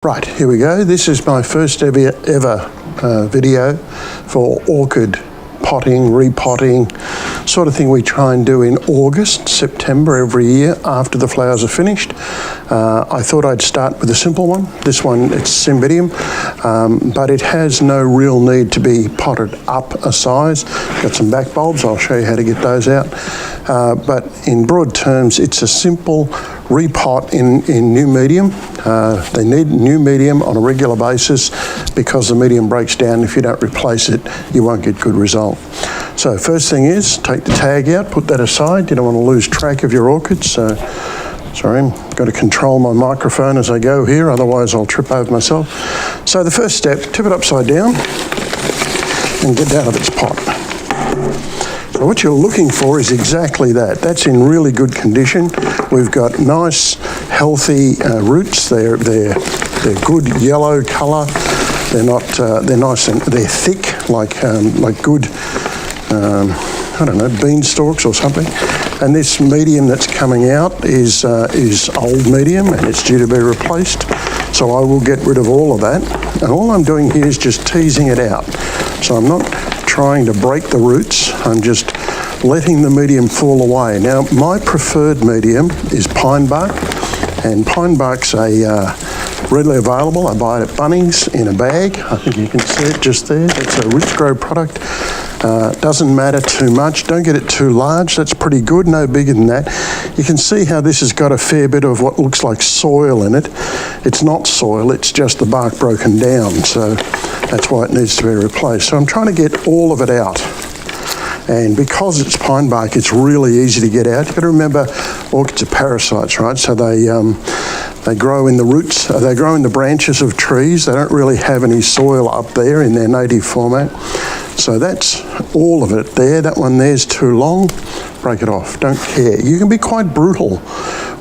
Right, here we go. This is my first ever video for orchid potting, repotting, sort of thing we try and do in August, September every year after the flowers are finished. I thought I'd start with a simple one. This one, it's Cymbidium, but it has no real need to be potted up a size. Got some back bulbs, I'll show you how to get those out. But in broad terms, it's a simple repot in new medium. They need new medium on a regular basis because the medium breaks down. If you don't replace it, you won't get good result. So first thing is, take the tag out, put that aside. You don't want to lose track of your orchids. So, sorry, I've got to control my microphone as I go here, otherwise I'll trip over myself. So the first step, tip it upside down and get it out of its pot. So what you're looking for is exactly that. That's in really good condition. We've got nice, healthy roots. They're good yellow colour. They're nice and they're thick, like good, I don't know, beanstalks or something. And this medium that's coming out is old medium and it's due to be replaced. So I will get rid of all of that. And all I'm doing here is just teasing it out. So I'm not trying to break the roots. I'm just letting the medium fall away. Now, my preferred medium is pine bark, and pine bark's readily available. I buy it at Bunnings in a bag. I think you can see it just there. It's a Rich Grow product. Doesn't matter too much. Don't get it too large. That's pretty good, no bigger than that. You can see how this has got a fair bit of what looks like soil in it. It's not soil, it's just the bark broken down. So that's why it needs to be replaced. So I'm trying to get all of it out. And because it's pine bark, it's really easy to get out. You've got to remember, orchids are parasites, right? So they grow in the roots, they grow in the branches of trees. They don't really have any soil up there in their native format. So that's all of it there. That one there's too long, break it off, don't care. You can be quite brutal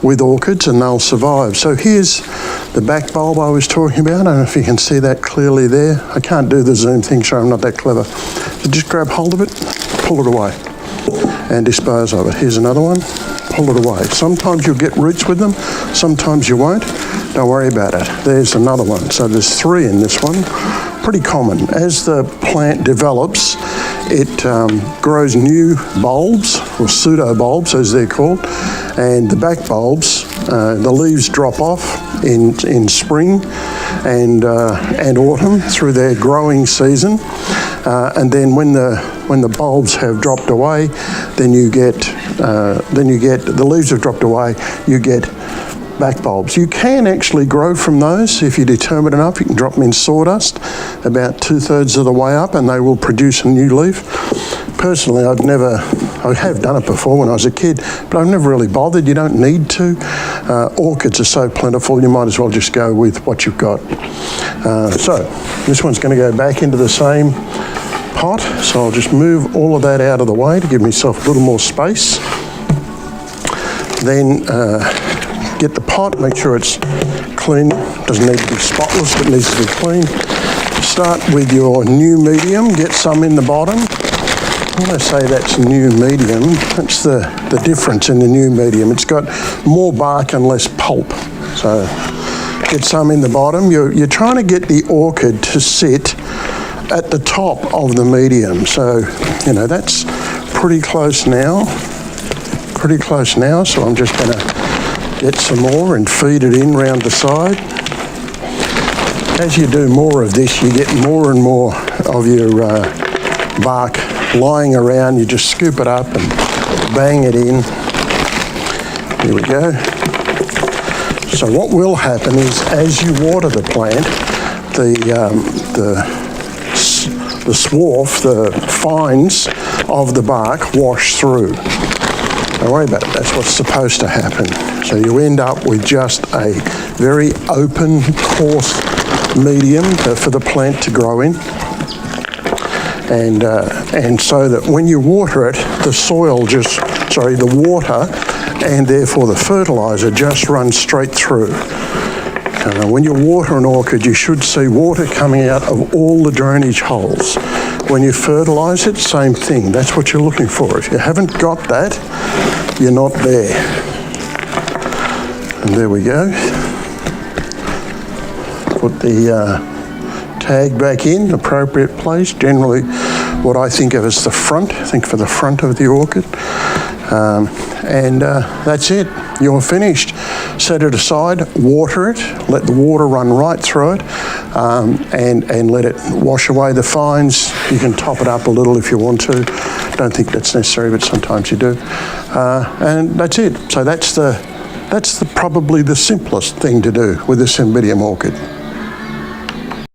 with orchids and they'll survive. So here's the back bulb I was talking about. I don't know if you can see that clearly there. I can't do the zoom thing, so I'm not that clever. So just grab hold of it, pull it away and dispose of it. Here's another one, pull it away. Sometimes you'll get roots with them, sometimes you won't. Don't worry about it. There's another one. So there's 3 in this one. Pretty common. As the plant develops, it grows new bulbs, or pseudo bulbs as they're called, and the back bulbs, the leaves drop off in spring and autumn through their growing season, and then when the bulbs have dropped away, then you get the leaves have dropped away, you get back bulbs. You can actually grow from those if you're determined enough. You can drop them in sawdust about 2/3 of the way up and they will produce a new leaf. Personally, I have done it before when I was a kid, but I've never really bothered. You don't need to. Orchids are so plentiful, you might as well just go with what you've got. So this one's going to go back into the same pot, so I'll just move all of that out of the way to give myself a little more space. Then get the pot, make sure it's clean. Doesn't need to be spotless, but needs to be clean. Start with your new medium, get some in the bottom. When I say that's new medium, that's the difference in the new medium. It's got more bark and less pulp. So get some in the bottom. You're trying to get the orchid to sit at the top of the medium. So, you know, that's pretty close now. Pretty close now, so I'm just going to get some more and feed it in round the side. As you do more of this, you get more and more of your bark lying around. You just scoop it up and bang it in. Here we go. So what will happen is, as you water the plant, the swarf, the fines of the bark wash through. Don't worry about it, that's what's supposed to happen. So you end up with just a very open, coarse medium for the plant to grow in. And so that when you water it, the water and therefore the fertilizer just runs straight through. When you water an orchid, you should see water coming out of all the drainage holes. When you fertilise it, same thing. That's what you're looking for. If you haven't got that, you're not there. And there we go. put the tag back in, appropriate place, generally what I think of as the front, think for the front of the orchid. And that's it, you're finished. Set it aside, water it, let the water run right through it, and let it wash away the fines. You can top it up a little if you want to. Don't think that's necessary, but sometimes you do. And that's it. So that's probably the simplest thing to do with the Cymbidium orchid.